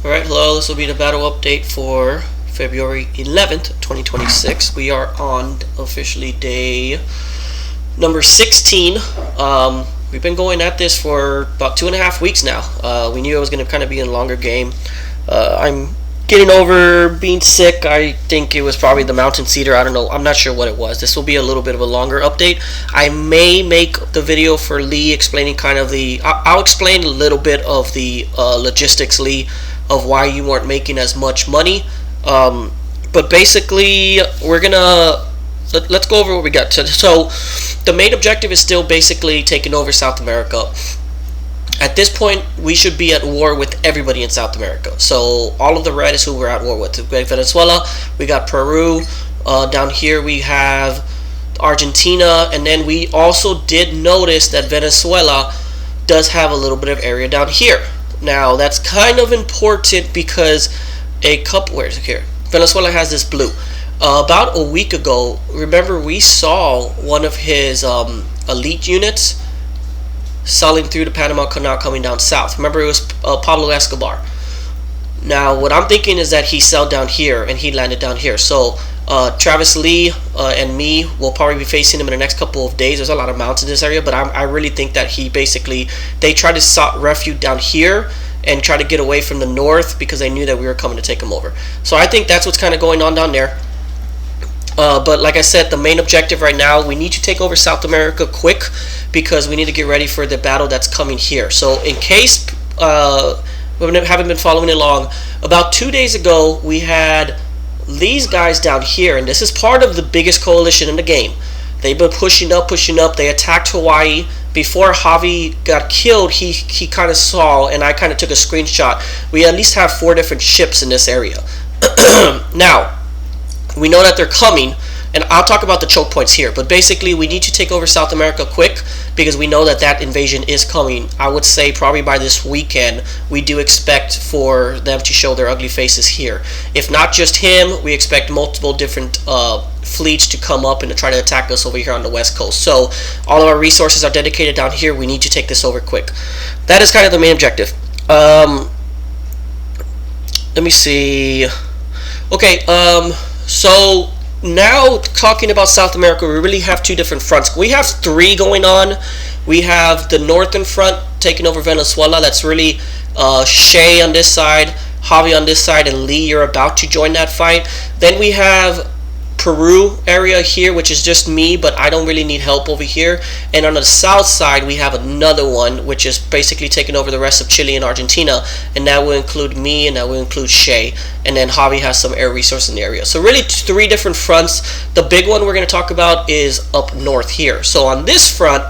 Alright, hello, this will be the battle update for February 11th, 2026. We are on officially day number 16. We've been going at this for about 2.5 weeks now. We knew it was going to kind of be a longer game. I'm getting over being sick. I think it was probably the mountain cedar. I don't know. I'm not sure what it was. This will be a little bit of a longer update. I may make the video for Lee explaining kind of the... I'll explain a little bit of the logistics, Lee, of why you weren't making as much money. But basically, we're gonna... Let's go over what we got. So, the main objective is still basically taking over South America. At this point, we should be at war with everybody in South America. So all of the red is who we're at war with. We got Venezuela, we got Peru, down here we have Argentina, and then we also did notice that Venezuela does have a little bit of area down here. Now that's kind of important because where's it here? Venezuela has this blue. About a week ago, remember we saw one of his elite units selling through the Panama Canal coming down south. Remember, it was Pablo Escobar. Now, what I'm thinking is that he sailed down here and he landed down here. So, Travis Lee and me will probably be facing him in the next couple of days. There's a lot of mountains in this area, but I really think that they tried to sought refuge down here and try to get away from the north because they knew that we were coming to take them over. So, I think that's what's kind of going on down there. But like I said, the main objective right now, we need to take over South America quick because we need to get ready for the battle that's coming here. So in case we haven't been following along, about 2 days ago we had these guys down here, and this is part of the biggest coalition in the game. They've been pushing up. They attacked Hawaii. Before Javi got killed, he kind of saw, and I kind of took a screenshot, we at least have 4 different ships in this area. Now, we know that they're coming, and I'll talk about the choke points here, but basically we need to take over South America quick because we know that that invasion is coming. I would say probably by this weekend we do expect for them to show their ugly faces here. If not just him, we expect multiple different fleets to come up and to try to attack us over here on the west coast. So all of our resources are dedicated down here. We need to take this over quick. That is kind of the main objective. Let me see. Okay, so now talking about South America, we really have 2 different fronts. We have 3 going on. We have the northern front taking over Venezuela. That's really Shea on this side, Javi on this side, and Lee, you're about to join that fight. Then we have Peru area here, which is just me, but I don't really need help over here. And on the south side we have another one, which is basically taking over the rest of Chile and Argentina, and that will include me, and that will include Shea, and then Javi has some air resource in the area. So really 3 different fronts. The big one we're going to talk about is up north here. So on this front,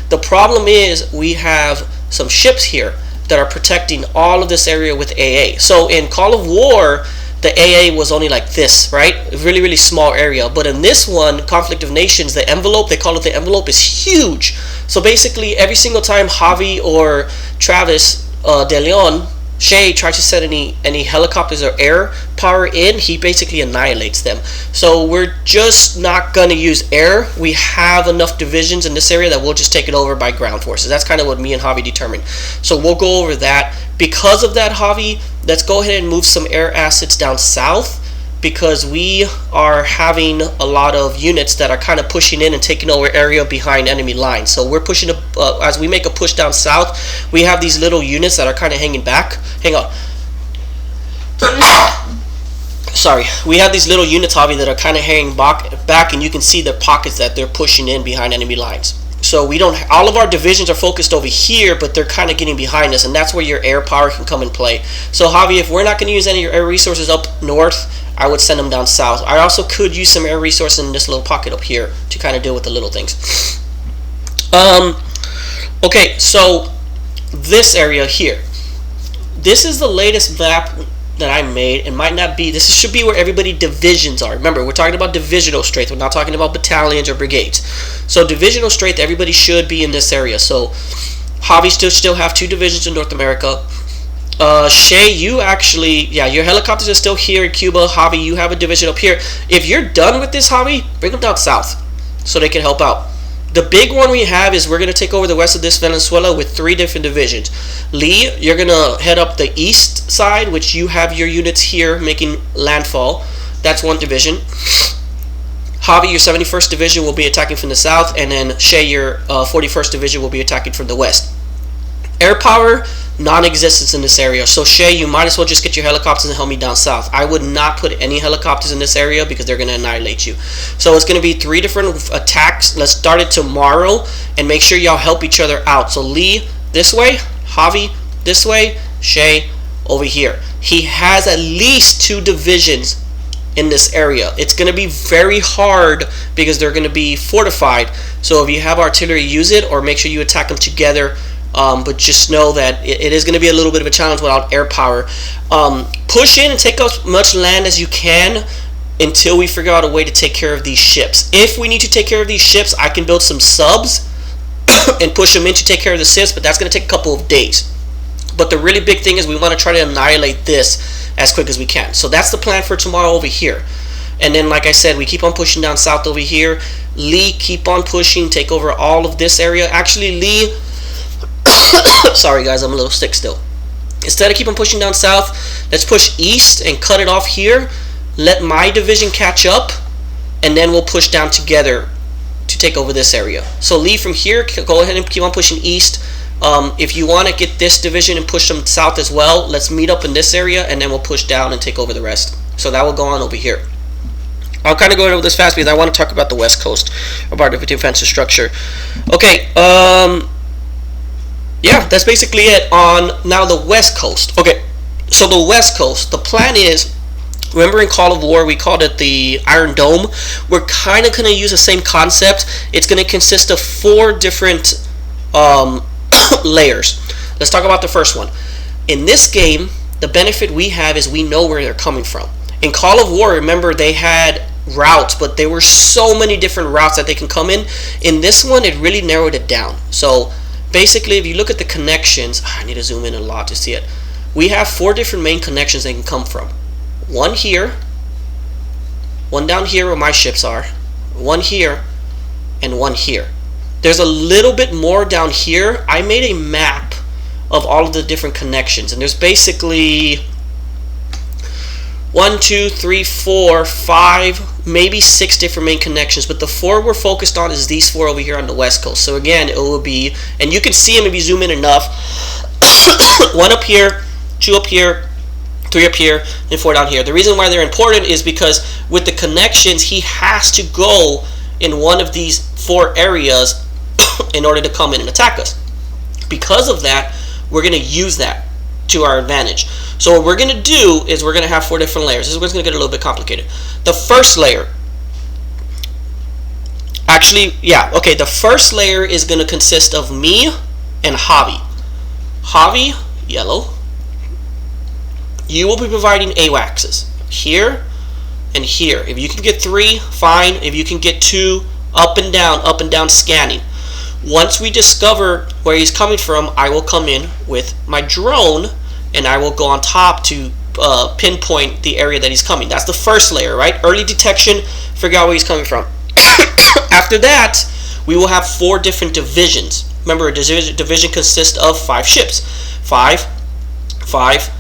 the problem is we have some ships here that are protecting all of this area with AA. So in Call of War, the AA was only like this, right? A really, really small area. But in this one, Conflict of Nations, the envelope, they call it the envelope, is huge. So basically, every single time Javi or Travis De Leon, Shea, tries to send any helicopters or air power in, he basically annihilates them. So we're just not going to use air. We have enough divisions in this area that we'll just take it over by ground forces. That's kind of what me and Javi determined. So we'll go over that. Because of that, Javi, let's go ahead and move some air assets down south because we are having a lot of units that are kind of pushing in and taking over area behind enemy lines. So we're pushing as we make a push down south, we have these little units that are kind of hanging back. Hang on. Sorry. We have these little units, Javi, that are kind of hanging back, and you can see the pockets that they're pushing in behind enemy lines. So we don't. All of our divisions are focused over here, but they're kind of getting behind us, and that's where your air power can come and play. So Javi, if we're not going to use any of your air resources up north, I would send them down south. I also could use some air resources in this little pocket up here to kind of deal with the little things. Okay, so this area here. This is the latest map that I made. It might not be. This should be where everybody divisions are. Remember, we're talking about divisional strength. We're not talking about battalions or brigades. So divisional strength, everybody should be in this area. So Javi still have 2 divisions in North America. Shea, you actually, yeah, your helicopters are still here in Cuba. Javi, you have a division up here. If you're done with this, Javi, bring them down south so they can help out. The big one we have is we're going to take over the west of this Venezuela with 3 different divisions. Lee, you're going to head up the east side, which you have your units here making landfall. That's 1 division. Javi, your 71st Division will be attacking from the south, and then Shea, your 41st Division will be attacking from the west. Air power, non-existence in this area. So Shea, you might as well just get your helicopters and help me down south. I would not put any helicopters in this area because they're going to annihilate you. So it's going to be 3 different attacks. Let's start it tomorrow and make sure y'all help each other out. So Lee, this way. Javi, this way. Shea, over here. He has at least 2 divisions in this area. It's going to be very hard because they're going to be fortified. So if you have artillery, use it, or make sure you attack them together. But just know that it is going to be a little bit of a challenge without air power. Push in and take as much land as you can until we figure out a way to take care of these ships. If we need to take care of these ships, I can build some subs and push them in to take care of the ships, but that's going to take a couple of days. But the really big thing is we want to try to annihilate this as quick as we can. So that's the plan for tomorrow over here. And then, like I said, we keep on pushing down south over here. Lee, keep on pushing, take over all of this area. Actually, Lee... Sorry guys, I'm a little sick still. Instead of keep on pushing down south, let's push east and cut it off here. Let my division catch up, and then we'll push down together to take over this area. So Lee, from here, go ahead and keep on pushing east. If you want to get this division and push them south as well, let's meet up in this area, and then we'll push down and take over the rest. So that will go on over here. I'll kind of go over this fast because I want to talk about the west coast of our defensive structure. Okay, yeah, that's basically it on now the west coast. Okay, so the west coast, the plan is, remember in Call of War we called it the Iron Dome? We're kind of going to use the same concept. It's going to consist of 4 different layers. Let's talk about the first one. In this game, the benefit we have is we know where they're coming from. In Call of War, remember, they had routes, but there were so many different routes that they can come in. In this one, it really narrowed it down. So basically, if you look at the connections, I need to zoom in a lot to see it. We have 4 different main connections they can come from. 1 here, 1 down here where my ships are, 1 here, and 1 here. There's a little bit more down here. I made a map of all of the different connections, and there's basically 1, 2, 3, 4, 5, maybe 6 different main connections, but the 4 we're focused on is these 4 over here on the west coast. So again, it will be, and you can see them if you zoom in enough, 1 up here, 2 up here, 3 up here, and 4 down here. The reason why they're important is because with the connections, he has to go in one of these 4 areas in order to come in and attack us. Because of that, we're going to use that to our advantage. So what we're going to do is we're going to have 4 different layers. This is where it's going to get a little bit complicated. The first layer, actually, yeah, okay, the first layer is going to consist of me and Javi. Javi, yellow, you will be providing AWACSes here and here. If you can get 3, fine. If you can get 2, up and down scanning. Once we discover where he's coming from, I will come in with my drone and I will go on top to pinpoint the area that he's coming. That's the first layer, right? Early detection, figure out where he's coming from. After that, we will have 4 different divisions. Remember, a division consists of 5 ships. 5, 5,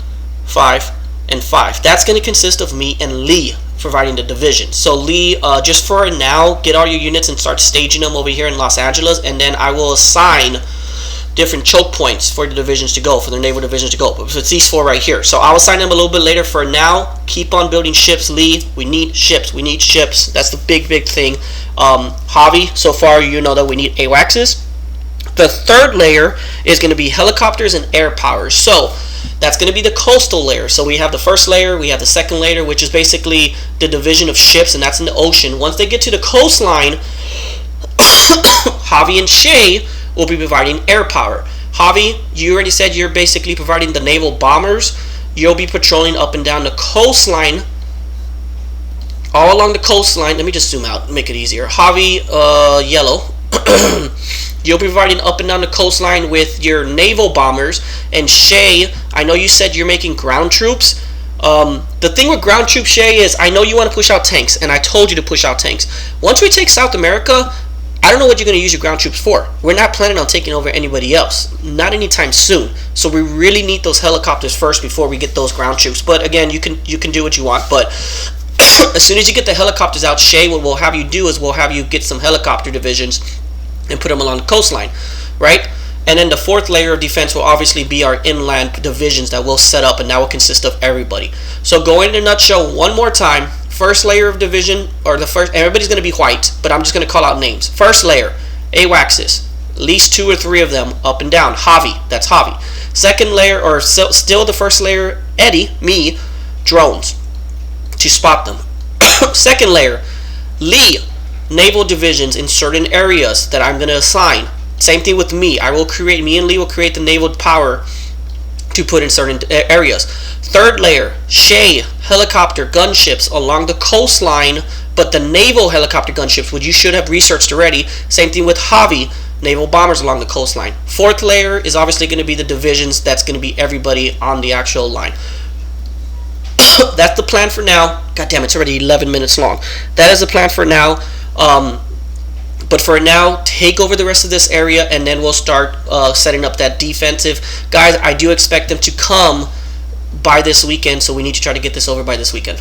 5, and 5. That's going to consist of me and Lee providing the division. So Lee, just for now, get all your units and start staging them over here in Los Angeles, and then I will assign different choke points for the divisions to go, for the naval divisions to go. But it's these 4 right here. So I'll assign them a little bit later. For now, keep on building ships, Lee. We need ships. We need ships. That's the big thing. Javi, so far you know that we need AWACSes. The third layer is going to be helicopters and air power. So that's going to be the coastal layer. So we have the first layer, we have the second layer, which is basically the division of ships, and that's in the ocean. Once they get to the coastline, Javi and Shea will be providing air power. Javi, you already said you're basically providing the naval bombers. You'll be patrolling up and down the coastline, all along the coastline. Let me just zoom out, make it easier. Javi, yellow. You'll be providing up and down the coastline with your naval bombers. And Shea, I know you said you're making ground troops. The thing with ground troops, Shea, is I know you want to push out tanks, and I told you to push out tanks. Once we take South America, I don't know what you're going to use your ground troops for. We're not planning on taking over anybody else, not anytime soon. So we really need those helicopters first before we get those ground troops. But again, you can do what you want. But as soon as you get the helicopters out, Shay, what we'll have you do is we'll have you get some helicopter divisions and put them along the coastline, right? And then the fourth layer of defense will obviously be our inland divisions that we'll set up, and that will consist of everybody. So going in a nutshell one more time. First layer of division, or the first, everybody's going to be white, but I'm just going to call out names. First layer, AWACSes, at least 2 or 3 of them up and down. Javi, that's Javi. Second layer, or still the first layer, Eddie, me, drones to spot them. Second layer, Lee, naval divisions in certain areas that I'm going to assign. Same thing with me. Me and Lee will create the naval power to put in certain areas. Third layer, Shay, helicopter gunships along the coastline, but the naval helicopter gunships, which you should have researched already. Same thing with Javi, naval bombers along the coastline. Fourth layer is obviously going to be the divisions. That's going to be everybody on the actual line. That's the plan for now. God damn, it's already 11 minutes long. That is the plan for now. But for now, take over the rest of this area, and then we'll start setting up that defensive. Guys, I do expect them to come by this weekend, so we need to try to get this over by this weekend.